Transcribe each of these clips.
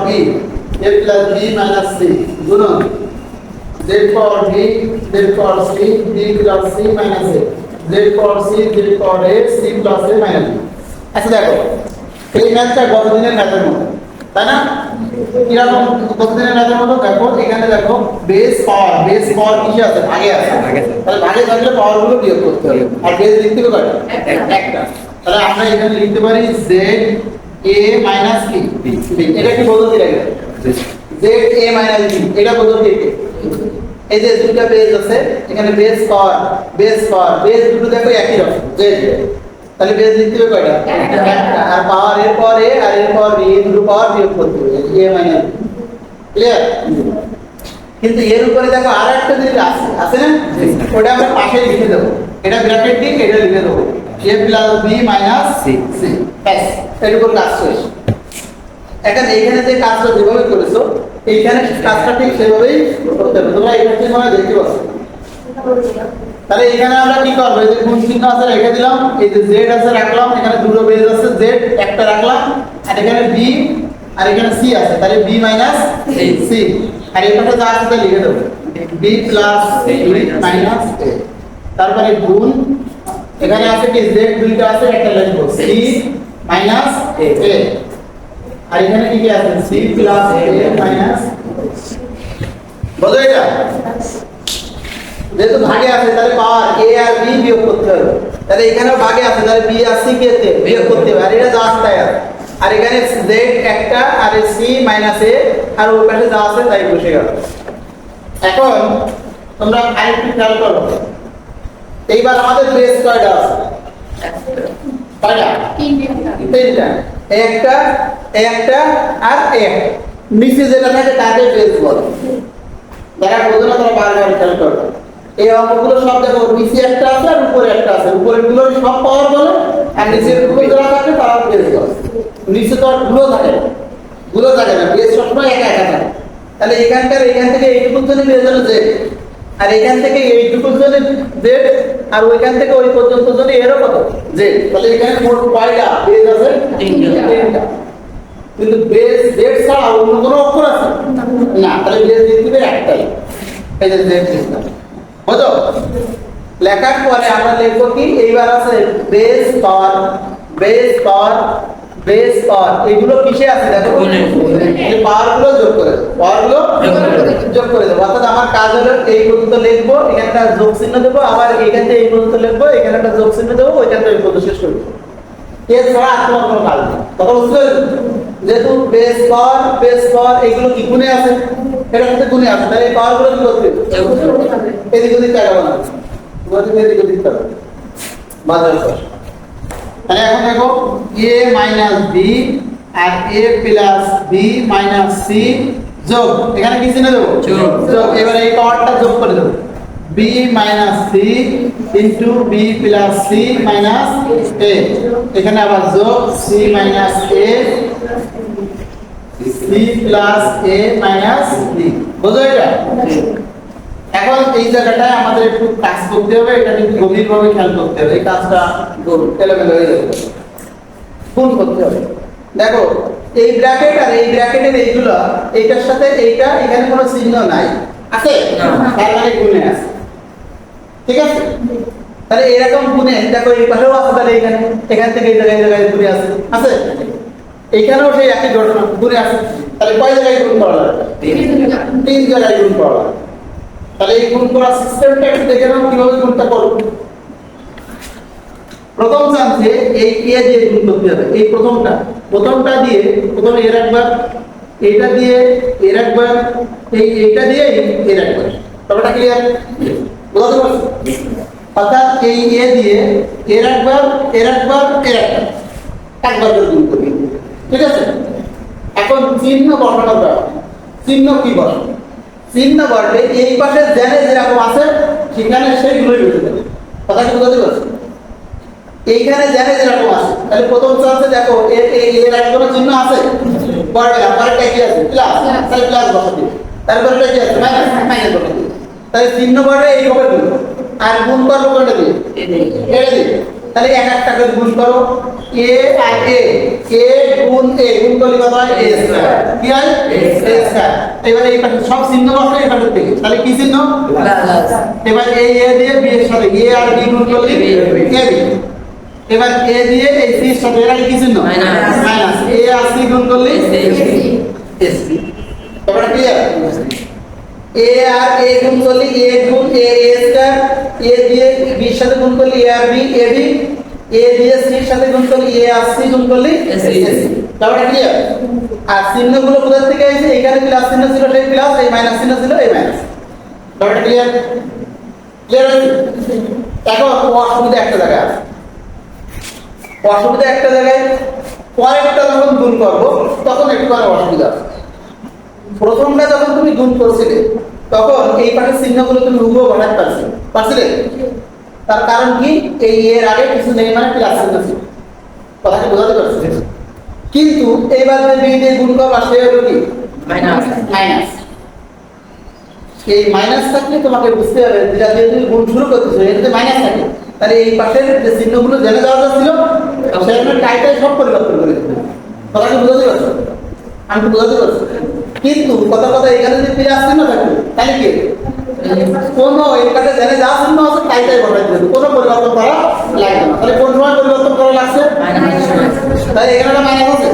b a plus b minus c গুণন z power b z power c b plus c minus a z power c z power a c plus a minus b। আচ্ছা দেখো এই ম্যাথটা গত দিনের ম্যাথের মতো, তাই না? কিরকম গত দিনের ম্যাথের মতো? দেখো এখানে দেখো বেস পাওয়ার কিসে আছে? ভাগে আছে। তাহলে ভাগে থাকলে পাওয়ারগুলো বিয়োগ করতে হবে। আর বেস লিখতে হবে কয়টা? একটা। তাহলে আমরা এখানে লিখতে পারি z a minus b। এটা কি পদ্ধতি লাগে? z a minus b এটা পদ্ধতি কি? এই যে দুটো বেস আছে, এখানে বেস বেস দুটো দেখো একই রকম z। তাহলে বেস লিখতে হবে কয়টা? একটা। আর পাওয়ার এর পর a আর এর পর b এই দুটো পাওয়ার বিয়োগ করতে হবে a মাইনাস b। ক্লিয়ার? কিন্তু এর উপরে দেখো আরেকটা জিনিস আছে না? ওটা আমরা পাশে লিখে দেব। এটা ব্র্যাকেট দিয়ে এটা লিখে দেব a plus b minus c। ব্যাস এর উপর কাজ শেষ। এখন এইখানে যে কাজটা যেভাবে করেছো এইখানে কাজটা ঠিক সেভাবেই করতে হবে। তোমরা এখানে সময় দেখতে পাচ্ছ। তাহলে এখানে আমরা কি করব? এই যে গুণ চিহ্ন আছে রেখে দিলাম, এই যে z আছে রাখলাম, এখানে দুটো বেস আছে z একটা রাখলাম, আর এখানে b আর এখানে c আছে, তাহলে b c আর এই পাশে যা আছে তা লিখে দেব b plus c minus a। তারপরে গুণ এখানে আছে কি z দুইটা আছে একটা লিখব c minus a আর এখানে কি কি আছে c plus a minus বলো এটা যেহেতু ভাগে আছে তাহলে পাওয়ার a আর b বিয়োগ করতে হবে। তাহলে এখানেও ভাগে আছে তাহলে b আর c কে বিয়োগ করতে হবে। আর এটা যা আছে তাই আছে। আর এখানে z একটা আর c মাইনাস a আর ওই পাশে যা আছে তাই বসে গেল। এখন তোমরা আরেকটু খেয়াল করো, এইবার আমাদের বেস কয়টা আছে? কয়টা? তিনটা। একটা আর এক। নিচে যেটা থাকে তাকে বেস বলে। যারা বোঝো না তারা বারবার খেয়াল করবে। এই অঙ্কগুলো সব দেখো নিচে একটা আছে আর উপরে একটা আছে। উপরের গুলো সব পাওয়ার বলে আর নিচের গুলো যারা থাকে তারা বেস বলে। নিচে তো আর গুলো থাকে না, বেস সবসময় একা থাকে। তাহলে এখান থেকে এইটুকুর জন্য বেস হলো z, আর এখান থেকে এইটুকুর জন্য z, আর ওইখান থেকে ওই পর্যন্ত জন্য এরও কত z। তাহলে এখানে মোট কয়টা বেস আছে? তিনটা। কিন্তু বেস z ছাড়া অন্য কোনো অক্ষর আছে না, তাহলে বেস দিতে হবে একটাই, এই যে z লিখলাম। বুঝো? লেখার পরে আমরা লিখব কি? এইবার আছে বেস পাওয়ার এগুলো কিসে আছে দেখো? এই পাওয়ারগুলো যোগ করে দেব। অর্থাৎ আমার কাজ হলো এই পর্যন্ত লিখবো, এখানে একটা যোগ চিহ্ন দেবো, আবার এখান থেকে এই পর্যন্ত লিখবো, এখানে একটা যোগ চিহ্ন দেবো, ওইখান থেকে এই পর্যন্ত শেষ করবো। এর ছাড়া আর তোমার কোনো কাজ নেই। কথা বুঝতে পেরেছো? যেহেতু বেস পাওয়ার এগুলো কি গুণে আছে? এটা কিন্তু গুণে আছে, তাহলে এই পাওয়ারগুলো কি করতে হবে? এদিক ওদিক টাকা বানাবে, এদিক ওদিক টাকা বাজার কর। তাহলে এখন দেখো a minus b R a plus b minus c যোগ, এখানে কি চিহ্ন দেবো? যোগ। এবার এই পাওয়ারটা যোগ করে দেবো, b minus c into b plus c minus a। এখানে আবার যোগ c minus a c plus a minus b। বুঝো এটা? এখন এই জায়গাটায় আমাদের একটু কাজ করতে হবে, এটা কিন্তু গভীরভাবে খেয়াল করতে হবে। এই কাজটা এলোমেলো হয়ে যাবে, গুণ করতে হবে। দেখো এই ব্র্যাকেট আর এই ব্র্যাকেটের এইগুলো, এইটার সাথে এইটা এখানে কোনো চিহ্ন নাই, আছে? তার মানে গুণে আছে, ঠিক আছে? তাহলে এরকম গুণে দেখো এই পাশেও আছে, তাহলে এখান থেকে এই জায়গায় গুণে আছে। এইখানেও সেই একই ঘটনা গুণে আছে। তাহলে কয় জায়গায় গুণ করা লাগবে? তিন জায়গায় গুণ করা লাগবে। তাহলে এই গুণ করার সিস্টেমটা একটু দেখে নাও কিভাবে গুণটা করব। প্রথম চান্সে এই a দিয়ে গুণ করতে হবে। এই প্রথমটা দিয়ে প্রথমে এর একবার, এইটা দিয়ে এর একবার, এইটা দিয়ে এর একবার। ব্যাপারটা ক্লিয়ার? বুঝতে পারছো? অর্থাৎ এই a দিয়ে এর একবার একবার করে গুণ করবে, ঠিক আছে? এখন চিহ্ন বসানোর ব্যাপার। চিহ্ন কি বসাবো? চিহ্ন বলতে এই পাশে জেনে যেরকম আছে সেখানে সেইগুলোই বসে দেবে। কথা কি বুঝতে পারছো? এইখানে জেনে যেরকম আছে, তাহলে প্রথম চান্সে দেখো এর কোনো চিহ্ন আছে? পরে পরেরটা কি আছে? প্লাস, তাহলে প্লাস বসা দিবে। তারপরেটা কি আছে? মাইনাস বসা দিবে। তাহলে চিহ্ন বলে এইভাবে দিবে। আর গুণ করবো কোনটা দিয়ে? এটা দিয়ে। তাহলে এক একটা করে গুণ করো a আর a গুণ করলে কত হয় a স্কয়ার কি হয় a স্কয়ার এবারে এই পাশে সব চিহ্ন বসে এই পাশে থেকে তাহলে কি চিহ্ন প্লাস এবার a দিয়ে b এর সাথে a আর b গুণ করলে ab এবার a দিয়ে এই c এর সাথে এর কি চিহ্ন মাইনাস a আর c গুণ করলে ac এবার ক্লিয়ার a আর a গুণ করলে a গুণ a স্কয়ার a দিয়ে b এর সাথে গুণ করলে a R b ab a দিয়ে c এর সাথে গুণ করলে a আর c গুণ করলে ac তাহলে ক্লিয়ার আর চিহ্নগুলো কোথা থেকে এসেছে এখানে প্লাস চিহ্ন ছিল সেই প্লাস এই মাইনাস চিহ্ন ছিল এই মাইনাস তাহলে ক্লিয়ার এখন অসুবিধা একটা জায়গায় আছে অসুবিধা একটা জায়গায় পরেরটা যখন গুণ করব তখন একটু আর অসুবিধা আছে প্রথমটা যখন তুমি গুণ করছিলে তখন এই পাশের চিহ্নগুলো তুমি হুবহু বসাতে পারছিলে তার কারণ কি এই এর আগে কিছু নেই মানে প্লাস চিহ্ন ছিল কথাটা বোঝাতে পারছি কিন্তু এইবার যে বি দিয়ে গুণ করব আসলে হলো কি মাইনাস এই মাইনাস থাকলে তোমাকে বুঝতে হবে যেটা দিয়ে তুমি গুণ শুরু করতেছো এটাতে মাইনাস থাকে তাহলে এই পাশের যে চিহ্নগুলো জেনে যাওয়া ছিল সেগুলো টাইটাই সব পরিবর্তন করে দিতে কথাটা বোঝাতে পারছো আমি তো বোঝাতে পারছি কিন্তু কথা এখানে যদি প্লাস চিহ্ন থাকে তাহলে কি কোনো এখানে জেনে যা চিহ্ন আছে টাইটাই বসাই দিতে কোনো পরিবর্তন করা লাগবে না তাহলে কোন সময় পরিবর্তন করা লাগছে তাহলে এখানে একটা মাইনাস আছে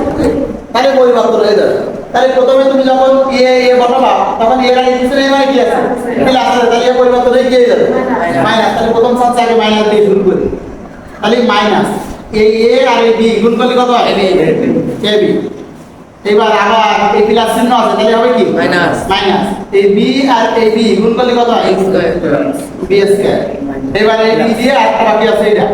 তাহলে পরিবর্তন হয়ে যাবে তাহলে প্রথমে তুমি যখন বসাবা তখন এর আগে কিছু নেই মানে কি আছে প্লাস আছে তাহলে পরিবর্তন হয়ে গিয়ে যাবে মাইনাস তাহলে প্রথম সাথে আগে মাইনাস দিয়ে শুরু করি তাহলে মাইনাস এই এ আর এই বি গুণ করলে কত হয় এবি এবার আবার এই প্লাস চিহ্ন আছে তাহলে হবে কি মাইনাস এই বি আর এই বি গুণ করলে কত হয় বি স্কয়ার এবার এই বি দিয়ে আর বাকি আছে এটা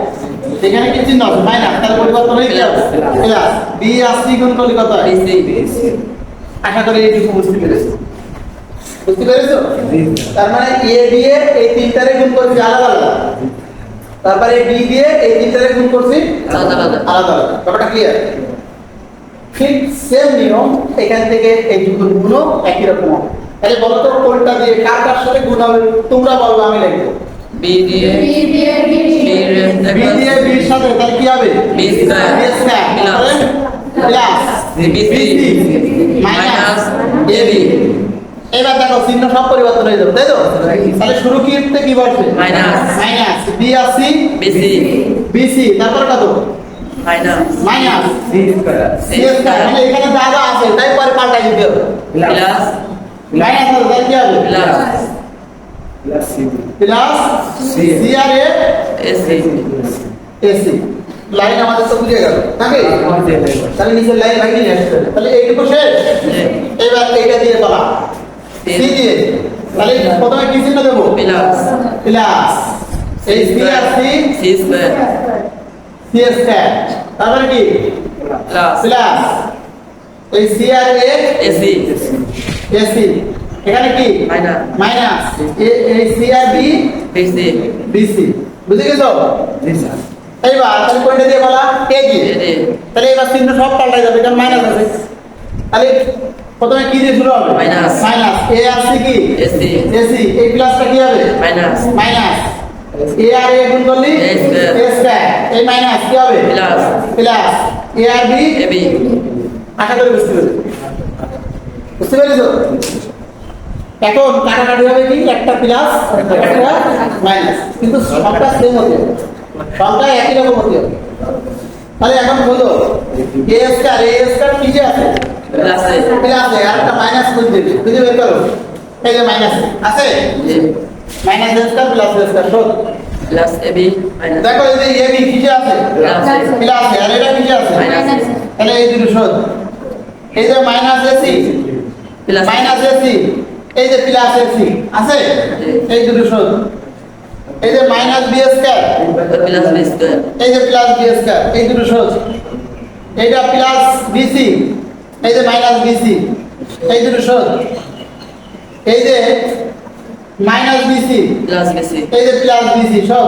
এখানে কি চিহ্ন আছে মাইনাস তাহলে পরিবর্তন হয়ে যাবে প্লাস বি আর সি গুণ করলে কত হয় আশা করি এইটুকু বুঝতে পেরেছো তার মানে এ দিয়ে এই তিনটারে গুণ করছি আলাদা তারপরে বি দিয়ে এই তিনটারে গুণ করছি আলাদা ব্যাপারটা ক্লিয়ার ঠিক সেম নিয়ম এখান থেকে এই দুটো গুণও একই রকম হবে তাহলে বলো তো কোনটা দিয়ে কার সাথে গুণ হবে তোমরা বলবো আমি লিখবো বি দিয়ে বি এর সাথে তাহলে কি হবে B square plus BC minus AB এবার দেখো চিহ্ন সব পরিবর্তন হয়ে যাবে তাই তো তাহলে শুরু কিতে কি বলছে মাইনাস বি আর সি বিসি তারপর কত মাইনাস সি স্কয়ার মানে এখানে যা আছে তাই পরে পাল্টাই দিতে হবে প্লাস মাইনাস তাহলে কি হবে প্লাস সি আর এসি লাইন আমাদের তো বুঝে গেল নাকি তাহলে নিচের লাইন ভাই নিয়ে আসতে তাহলে এইটুকু শেষ এবার এইটা দিয়ে বলা সি দিয়ে তাহলে প্রথমে কি চিহ্ন দেব প্লাস এই সি আর সি স্কয়ার তারপরে কি প্লাস এই সি আর এসি এখানে কি মাইনাস এই সি আর বিসি বুঝে গেছো এইবার তাহলে কোনটা দিয়ে বলা এ দিয়ে তাহলে এবার চিহ্ন সব পাল্টাই যাবে কারণ মাইনাস আছে তাহলে প্রথমে কি দিয়ে শুরু হবে মাইনাস এ আর সি কি এসি এই প্লাসটা কি হবে মাইনাস এ আর এ গুণ করলে এ স্কয়ার এই মাইনাস কি হবে প্লাস এ আর বি আশা করি বুঝতে পেরেছো এখন কাটাকাটি হবে কি একটা প্লাস একটা মাইনাস কিন্তু সংখ্যা সেম হবে সংখ্যা একই রকম হতে হবে তাহলে এখন বলো এ স্কয়ার কি যে আছে প্লাস আর একটা মাইনাস খুঁজে বের করো এই যে মাইনাস আছে মাইনাস এ স্কয়ার প্লাস এ স্কয়ার সব প্লাস এবি মাইনাস দেখো এই যে এবি কি যে আছে প্লাস আর এটা কি যে আছে মাইনাস তাহলে এই দুটো সব এই যে minus AC plus minus AC এই যে প্লাস এসি আছে এই দুটো সব এই যে minus B square plus B square এই যে প্লাস বি স্কয়ার এই দুটো সব এইটা প্লাস বিসি এই যে মাইনাস বিসি এই দুটো সব এই যে মাইনাস বিসি প্লাস বিসি এই যে প্লাস বিসি সব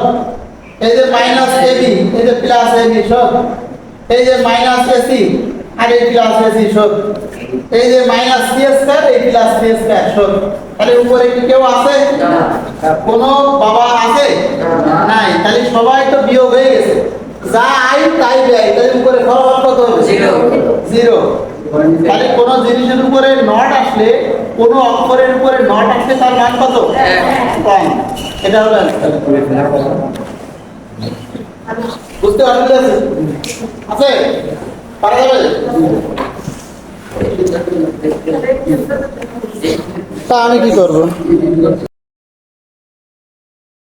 এই যে মাইনাস এবি এই যে প্লাস এবি সব এই যে মাইনাস এসি আর এই প্লাস এসি সব এই যে মাইনাস সি স্কয়ার এই প্লাস সি স্কয়ার সব তাহলে উপরে কি কেউ আছে কোনো বাবা আছে নাই তাহলে সবাই তো বিয়োগ হয়ে গেছে যা আই তাই দেয়, তাহলে উপরে ফলাফল কত হবে? জিরো। তাহলে কোন জিনিসের উপরে নট আসলে, কোন অক্ষরের উপরে নট আসলে তার মান কত? কম। এটা হলো অ্যান্সার। বুঝতে পারছেন? আছে? পারা যাবে? তা আমি কি করব?